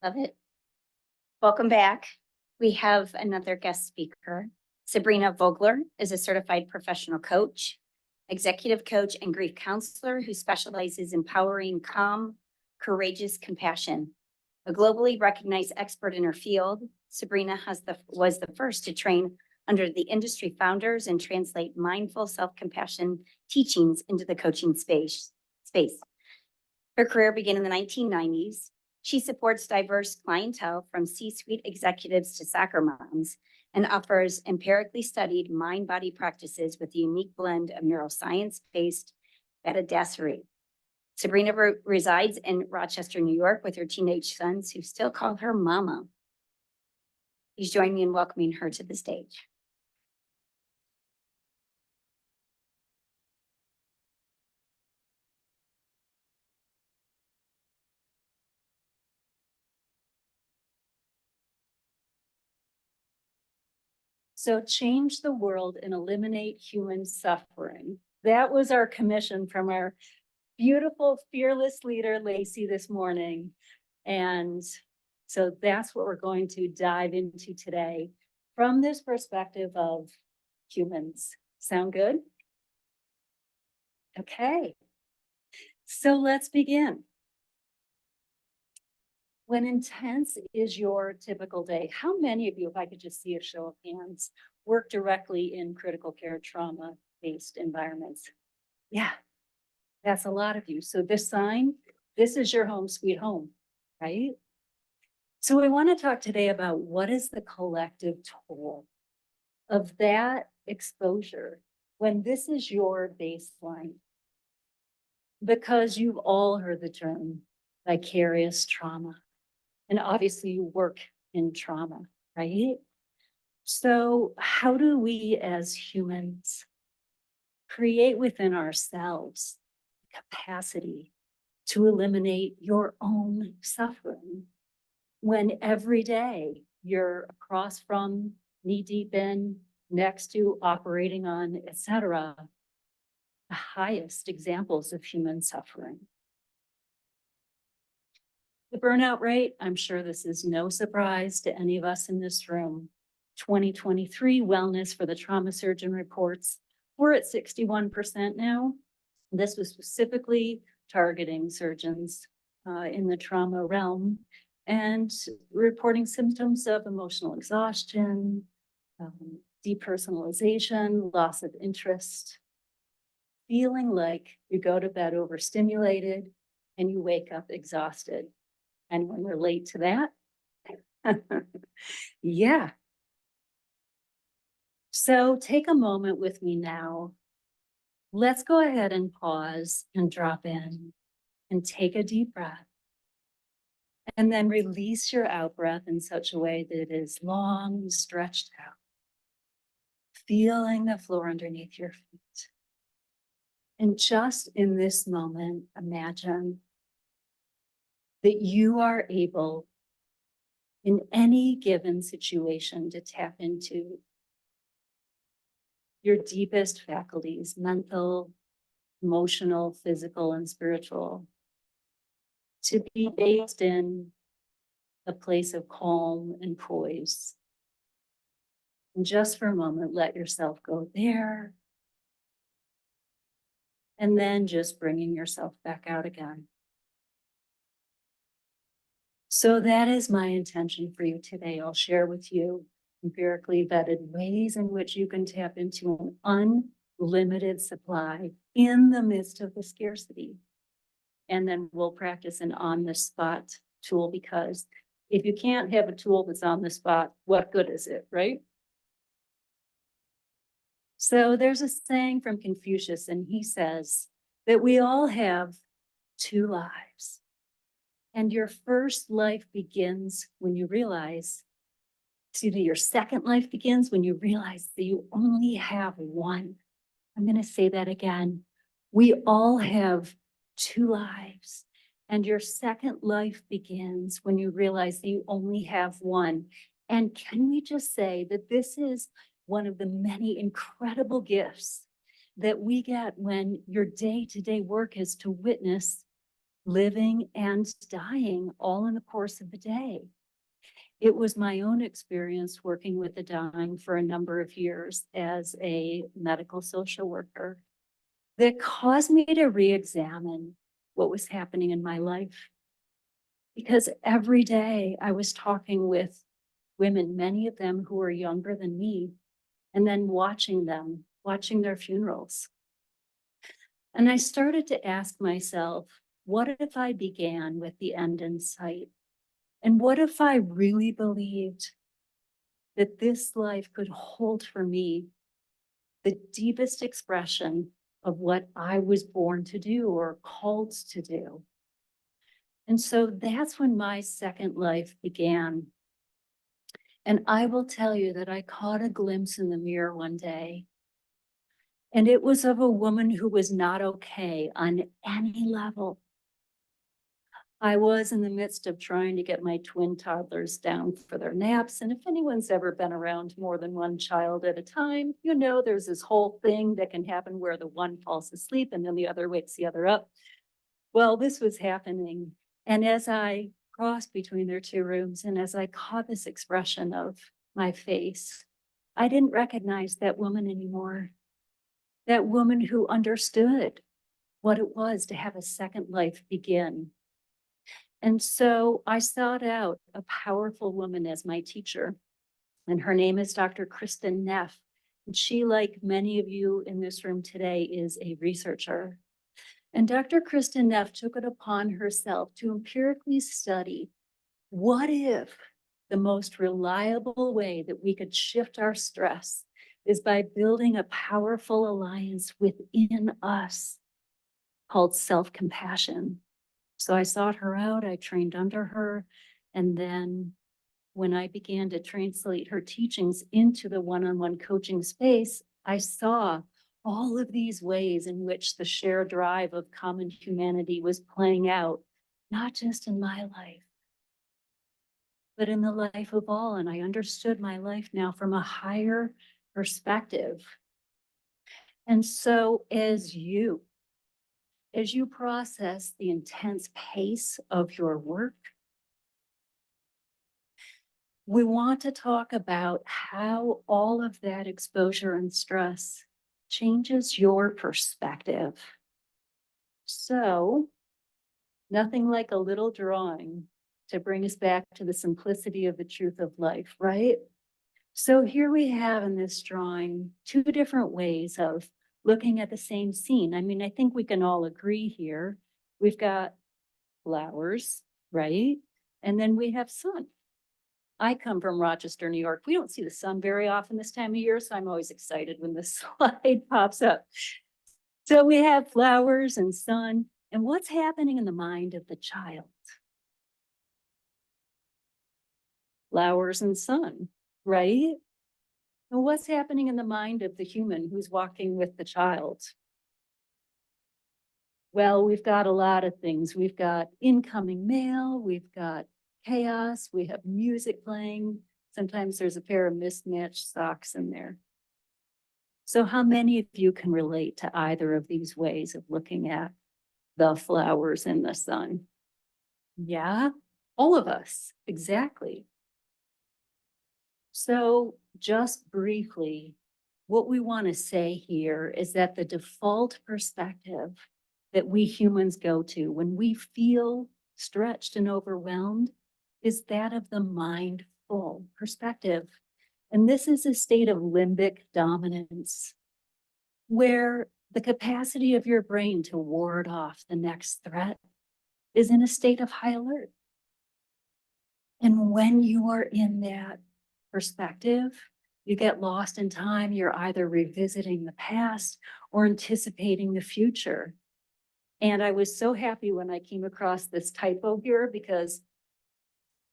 Love it. Welcome back. We have another guest speaker. Sabrina Vogler is a certified professional coach, executive coach, and grief counselor who specializes in empowering calm, courageous compassion. A globally recognized expert in her field, Sabrina was the first to train under the industry founders and translate mindful self-compassion teachings into the coaching space. Her career began in the 1990s. She supports diverse clientele from C-suite executives to soccer moms and offers empirically studied mind-body practices with a unique blend of neuroscience-based badassery. Sabrina resides in Rochester, New York with her teenage sons who still call her mama. Please join me in welcoming her to the stage. So change the world and eliminate human suffering. That was our commission from our beautiful, fearless leader, Lacey, this morning. And so that's what we're going to dive into today from this perspective of humans. Sound good? Okay. So let's begin. When intense is your typical day, how many of you, if I could just see a show of hands, work directly in critical care trauma-based environments? Yeah, that's a lot of you. So this sign, this is your home sweet home, right? So we want to talk today about what is the collective toll of that exposure when this is your baseline. Because you've all heard the term vicarious trauma. And obviously you work in trauma, right? So how do we as humans create within ourselves the capacity to eliminate your own suffering when every day you're across from, knee deep in, next to, operating on, etc., the highest examples of human suffering? The burnout rate, I'm sure this is no surprise to any of us in this room. 2023 wellness for the trauma surgeon reports, we're at 61% now. This was specifically targeting surgeons in the trauma realm and reporting symptoms of emotional exhaustion, depersonalization, loss of interest, feeling like you go to bed overstimulated and you wake up exhausted. Anyone relate to that? Yeah. So take a moment with me now. Let's go ahead and pause and drop in and take a deep breath. And then release your out breath in such a way that it is long, stretched out. Feeling the floor underneath your feet. And just in this moment, imagine that you are able in any given situation to tap into your deepest faculties, mental, emotional, physical, and spiritual, to be based in a place of calm and poise. And just for a moment, let yourself go there. And then just bringing yourself back out again. So that is my intention for you today. I'll share with you empirically vetted ways in which you can tap into an unlimited supply in the midst of the scarcity. And then we'll practice an on-the-spot tool, because if you can't have a tool that's on the spot, what good is it, right? So there's a saying from Confucius, and he says that we all have two lives. And your first life begins when you realize, your second life begins when you realize that you only have one. I'm going to say that again. We all have two lives. And your second life begins when you realize that you only have one. And can we just say that this is one of the many incredible gifts that we get when your day-to-day work is to witness living and dying all in the course of the day. It was my own experience working with the dying for a number of years as a medical social worker that caused me to re-examine what was happening in my life. Because every day I was talking with women, many of them who were younger than me, and then watching their funerals. And I started to ask myself, what if I began with the end in sight? And what if I really believed that this life could hold for me the deepest expression of what I was born to do or called to do? And so that's when my second life began. And I will tell you that I caught a glimpse in the mirror one day, and it was of a woman who was not okay on any level. I was in the midst of trying to get my twin toddlers down for their naps. And if anyone's ever been around more than one child at a time, you know, there's this whole thing that can happen where the one falls asleep and then the other wakes the other up. Well, this was happening. And as I crossed between their two rooms and as I caught this expression of my face, I didn't recognize that woman anymore. That woman who understood what it was to have a second life begin. And so I sought out a powerful woman as my teacher, and her name is Dr. Kristen Neff. And she, like many of you in this room today, is a researcher. And Dr. Kristen Neff took it upon herself to empirically study what if the most reliable way that we could shift our stress is by building a powerful alliance within us called self-compassion. So I sought her out, I trained under her, and then when I began to translate her teachings into the one-on-one coaching space, I saw all of these ways in which the shared drive of common humanity was playing out, not just in my life, but in the life of all. And I understood my life now from a higher perspective. And so as you process the intense pace of your work, we want to talk about how all of that exposure and stress changes your perspective. So, nothing like a little drawing to bring us back to the simplicity of the truth of life, right? So here we have in this drawing two different ways of looking at the same scene. I mean, I think we can all agree here. We've got flowers, right? And then we have sun. I come from Rochester, New York. We don't see the sun very often this time of year, so I'm always excited when this slide pops up. So we have flowers and sun, and what's happening in the mind of the child? Flowers and sun, right? And what's happening in the mind of the human who's walking with the child? Well, we've got a lot of things. We've got incoming mail, we've got chaos, we have music playing. Sometimes there's a pair of mismatched socks in there. So how many of you can relate to either of these ways of looking at the flowers in the sun? Yeah, all of us, exactly. So just briefly, what we want to say here is that the default perspective that we humans go to when we feel stretched and overwhelmed is that of the mindful perspective. And this is a state of limbic dominance, where the capacity of your brain to ward off the next threat is in a state of high alert. And when you are in that perspective, you get lost in time. You're either revisiting the past or anticipating the future. And I was so happy when I came across this typo here because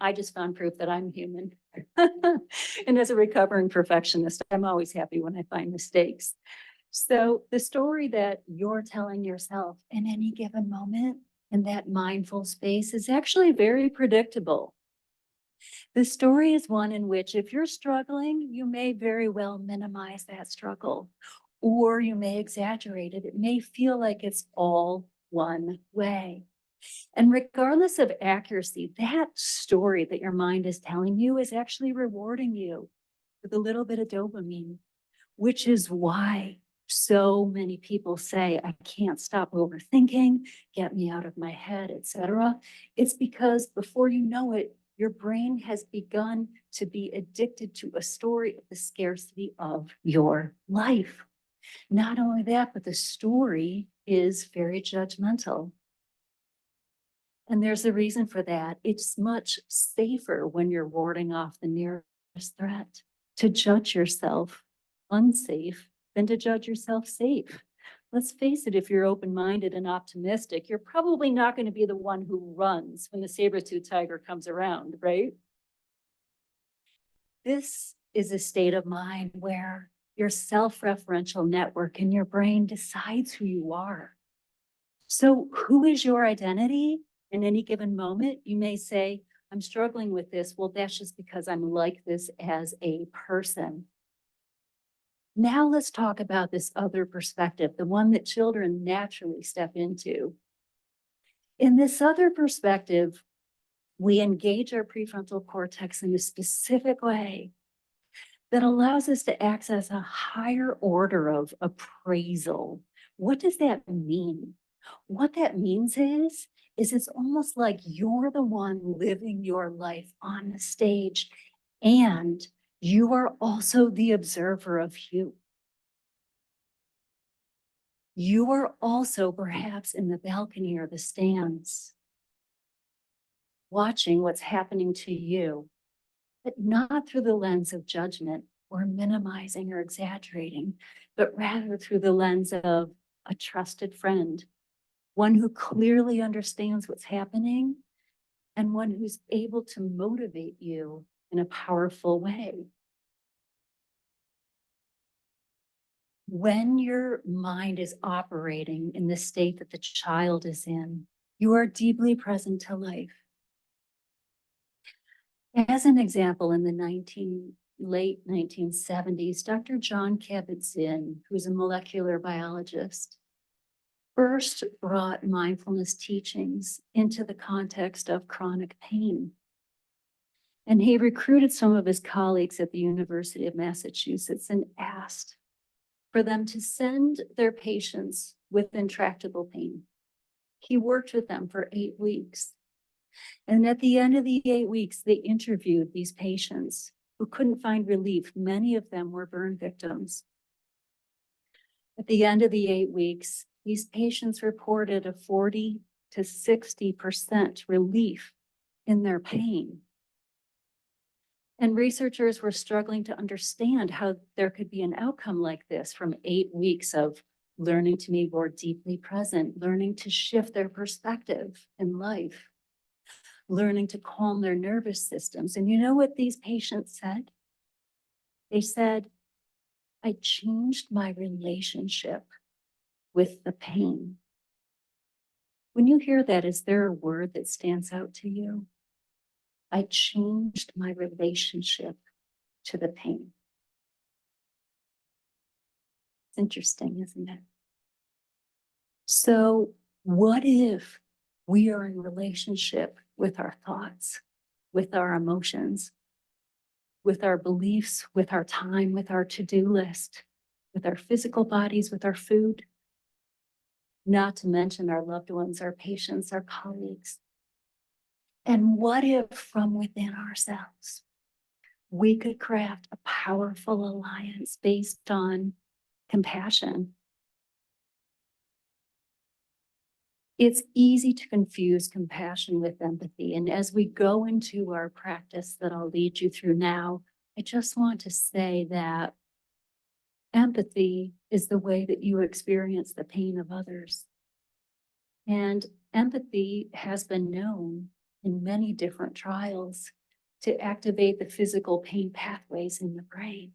I just found proof that I'm human. And as a recovering perfectionist, I'm always happy when I find mistakes. So the story that you're telling yourself in any given moment in that mindful space is actually very predictable. The story is one in which if you're struggling, you may very well minimize that struggle, or you may exaggerate it. It may feel like it's all one way. And regardless of accuracy, that story that your mind is telling you is actually rewarding you with a little bit of dopamine, which is why so many people say, I can't stop overthinking, get me out of my head, etc. It's because before you know it, your brain has begun to be addicted to a story of the scarcity of your life. Not only that, but the story is very judgmental. And there's a reason for that. It's much safer when you're warding off the nearest threat to judge yourself unsafe than to judge yourself safe. Let's face it, if you're open-minded and optimistic, you're probably not going to be the one who runs when the saber-tooth tiger comes around, right? This is a state of mind where your self-referential network in your brain decides who you are. So who is your identity? In any given moment, you may say, I'm struggling with this. Well, that's just because I'm like this as a person. Now let's talk about this other perspective, the one that children naturally step into. In this other perspective, we engage our prefrontal cortex in a specific way that allows us to access a higher order of appraisal. What does that mean? What that means is it's almost like you're the one living your life on the stage, and you are also the observer of you. You are also perhaps in the balcony or the stands, watching what's happening to you, but not through the lens of judgment or minimizing or exaggerating, but rather through the lens of a trusted friend, one who clearly understands what's happening and one who's able to motivate you in a powerful way. When your mind is operating in the state that the child is in, you are deeply present to life. As an example, in the late 1970s, Dr. John Kabat-Zinn, who's a molecular biologist, first brought mindfulness teachings into the context of chronic pain. And he recruited some of his colleagues at the University of Massachusetts and asked for them to send their patients with intractable pain. He worked with them for 8 weeks. And at the end of the 8 weeks, they interviewed these patients who couldn't find relief. Many of them were burn victims. At the end of the 8 weeks, these patients reported a 40 to 60% relief in their pain. And researchers were struggling to understand how there could be an outcome like this from 8 weeks of learning to be more deeply present, learning to shift their perspective in life, learning to calm their nervous systems. And you know what these patients said? They said, I changed my relationship with the pain. When you hear that, is there a word that stands out to you? I changed my relationship to the pain. It's interesting, isn't it? So what if we are in relationship with our thoughts, with our emotions, with our beliefs, with our time, with our to-do list, with our physical bodies, with our food, not to mention our loved ones, our patients, our colleagues? And what if from within ourselves, we could craft a powerful alliance based on compassion? It's easy to confuse compassion with empathy. And as we go into our practice that I'll lead you through now, I just want to say that empathy is the way that you experience the pain of others. And empathy has been known in many different trials to activate the physical pain pathways in the brain.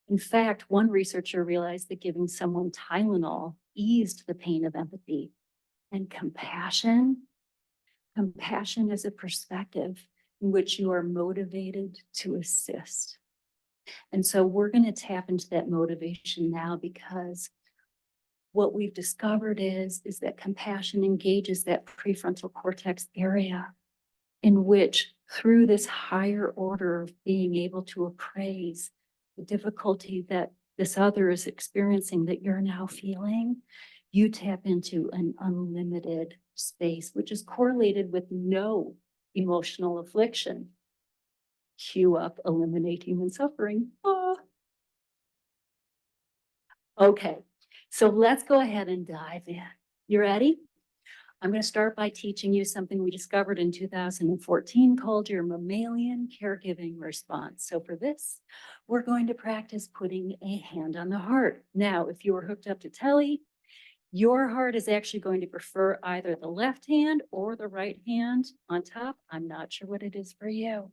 In fact, one researcher realized that giving someone Tylenol eased the pain of empathy. And compassion is a perspective in which you are motivated to assist. And so we're going to tap into that motivation now, because what we've discovered is that compassion engages that prefrontal cortex area in which, through this higher order of being able to appraise the difficulty that this other is experiencing that you're now feeling, you tap into an unlimited space, which is correlated with no emotional affliction. Cue up eliminate human suffering. Ah. Okay, so let's go ahead and dive in. You ready? I'm going to start by teaching you something we discovered in 2014 called your mammalian caregiving response. So for this, we're going to practice putting a hand on the heart. Now, if you were hooked up to telly, your heart is actually going to prefer either the left hand or the right hand on top. I'm not sure what it is for you.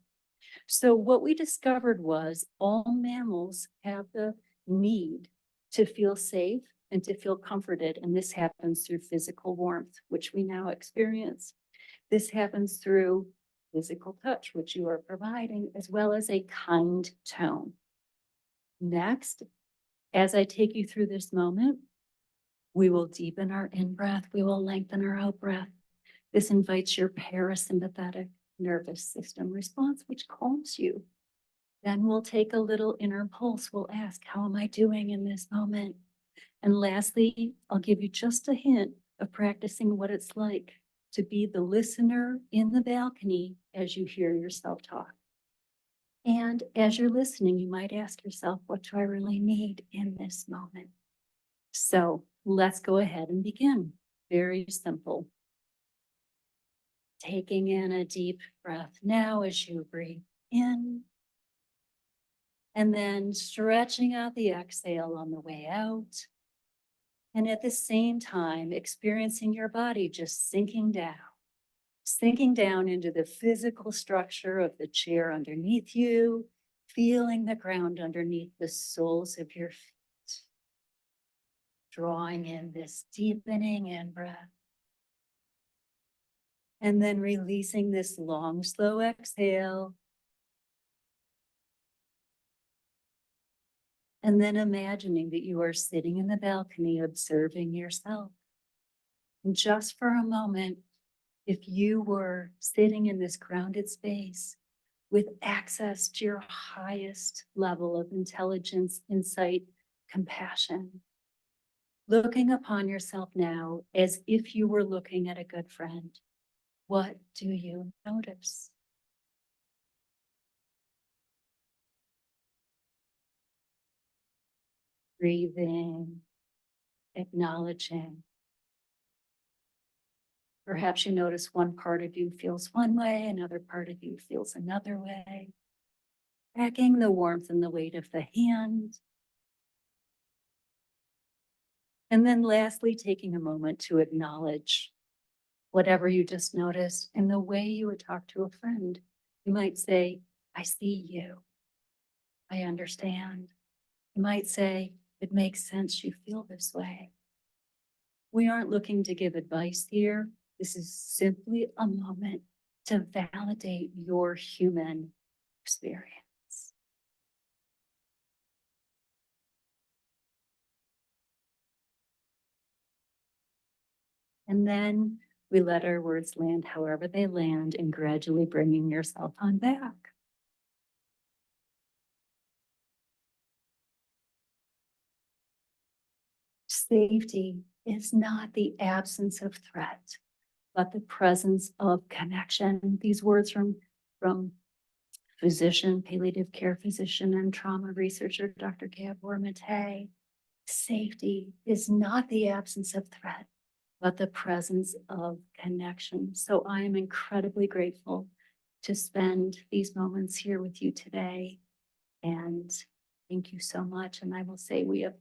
So what we discovered was all mammals have the need to feel safe and to feel comforted. And this happens through physical warmth, which we now experience. This happens through physical touch, which you are providing, as well as a kind tone. Next, as I take you through this moment, we will deepen our in-breath. We will lengthen our out-breath. This invites your parasympathetic nervous system response, which calms you. Then we'll take a little inner pulse. We'll ask, how am I doing in this moment? And lastly, I'll give you just a hint of practicing what it's like to be the listener in the balcony as you hear yourself talk. And as you're listening, you might ask yourself, what do I really need in this moment? So let's go ahead and begin. Very simple. Taking in a deep breath now as you breathe in. And then stretching out the exhale on the way out. And at the same time, experiencing your body just sinking down into the physical structure of the chair underneath you, feeling the ground underneath the soles of your feet, drawing in this deepening in-breath, and then releasing this long, slow exhale. And then imagining that you are sitting in the balcony observing yourself. And just for a moment, if you were sitting in this grounded space with access to your highest level of intelligence, insight, compassion, looking upon yourself now as if you were looking at a good friend, what do you notice? Breathing, acknowledging. Perhaps you notice one part of you feels one way, another part of you feels another way. Tracking the warmth and the weight of the hand. And then lastly, taking a moment to acknowledge whatever you just noticed in the way you would talk to a friend. You might say, I see you. I understand. You might say, it makes sense you feel this way. We aren't looking to give advice here. This is simply a moment to validate your human experience. And then we let our words land however they land and gradually bringing yourself on back. Safety is not the absence of threat, but the presence of connection. These words from physician, palliative care physician, and trauma researcher, Dr. Gabor Mate. Safety is not the absence of threat, but the presence of connection. So I am incredibly grateful to spend these moments here with you today. And thank you so much. And I will say we have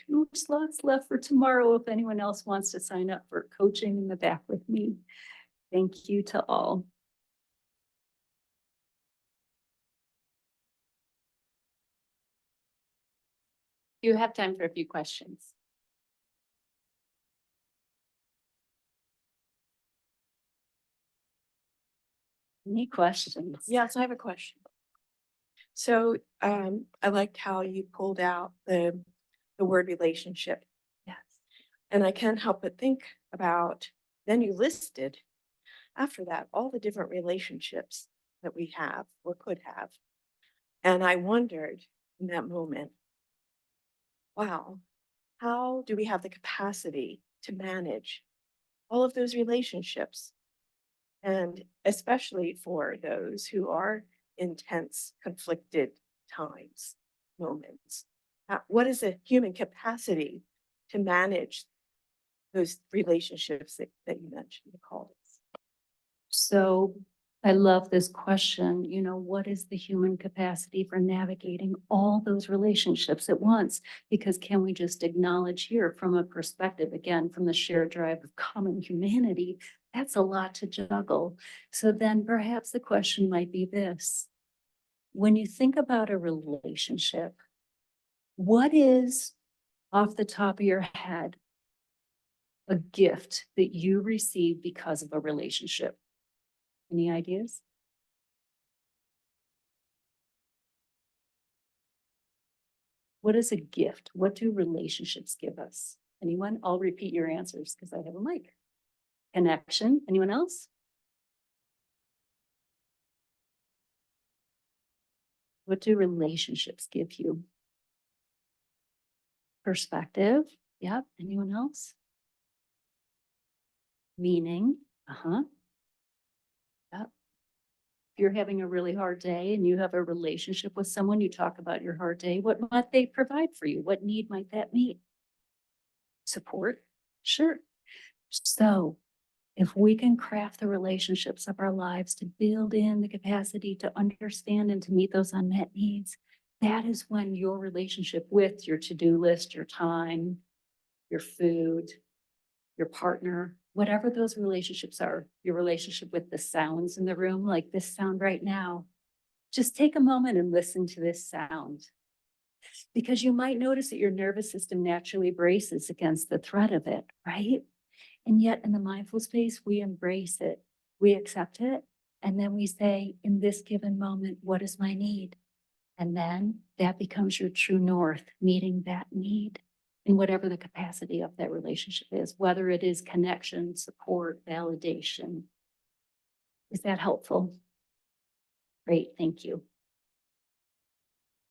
2 slots left for tomorrow if anyone else wants to sign up for coaching in the back with me. Thank you to all. You have time for a few questions. Any questions? Yes, I have a question. So I liked how you pulled out the word relationship. Yes. And I can't help but think about, then you listed after that all the different relationships that we have or could have. And I wondered in that moment, wow, how do we have the capacity to manage all of those relationships? And especially for those who are in tense, conflicted times, moments. What is the human capacity to manage those relationships that you mentioned, you called it? So I love this question. You know, what is the human capacity for navigating all those relationships at once? Because can we just acknowledge here from a perspective, again, from the shared drive of common humanity, that's a lot to juggle. So then perhaps the question might be this. When you think about a relationship, what is off the top of your head a gift that you receive because of a relationship? Any ideas? What is a gift? What do relationships give us? Anyone? I'll repeat your answers because I have a mic. Connection. Anyone else? What do relationships give you? Perspective. Yep. Anyone else? Meaning. Uh-huh. Yep. If you're having a really hard day and you have a relationship with someone, you talk about your hard day, what might they provide for you? What need might that meet? Support? Sure. So if we can craft the relationships of our lives to build in the capacity to understand and to meet those unmet needs, that is when your relationship with your to-do list, your time, your food, your partner, whatever those relationships are, your relationship with the sounds in the room, like this sound right now, just take a moment and listen to this sound. Because you might notice that your nervous system naturally braces against the threat of it, right? And yet in the mindful space, we embrace it, we accept it, and then we say, in this given moment, what is my need? And then that becomes your true north, meeting that need in whatever the capacity of that relationship is, whether it is connection, support, validation. Is that helpful? Great, thank you.